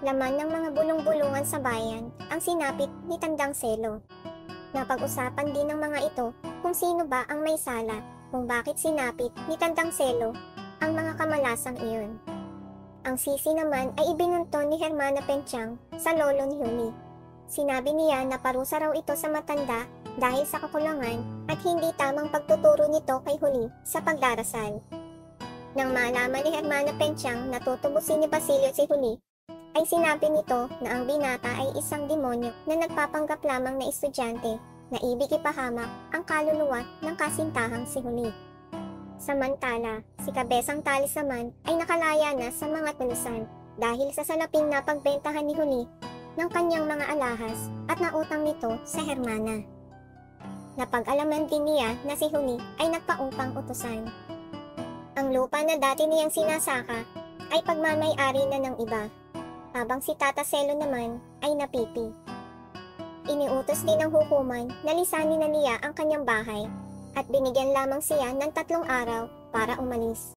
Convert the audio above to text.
Laman ng mga bulong-bulungan sa bayan ang sinapit ni Tandang Selo. Napag-usapan din ng mga ito kung sino ba ang may sala, kung bakit sinapit ni Tandang Selo ang mga kamalasang iyon. Ang sisi naman ay ibinunton ni Hermana Penchang sa lolo ni Huni. Sinabi niya na parusa raw ito sa matanda dahil sa kakulangan at hindi tamang pagtuturo nito kay Huni sa pagdarasal. Nang malaman ni Hermana Penchang na tutubusin ni Basilio si Huni, ay sinabi nito na ang binata ay isang demonyo na nagpapanggap lamang na estudyante na ibig ipahamak ang kaluluwa ng kasintahang si Huni. Samantala, si Kabesang Talis naman ay nakalaya na sa mga tulusan dahil sa salaping na pagbentahan ni Huni ng kanyang mga alahas at nautang nito sa Hermana. Napag-alaman din niya na si Huni ay nagpaupang utusan. Ang lupa na dati niyang sinasaka ay pagmamay-ari na ng iba, habang si Tata Selo naman ay napipi. Iniutos din ng hukuman na lisanin na niya ang kanyang bahay at binigyan lamang siya ng 3 araw para umalis.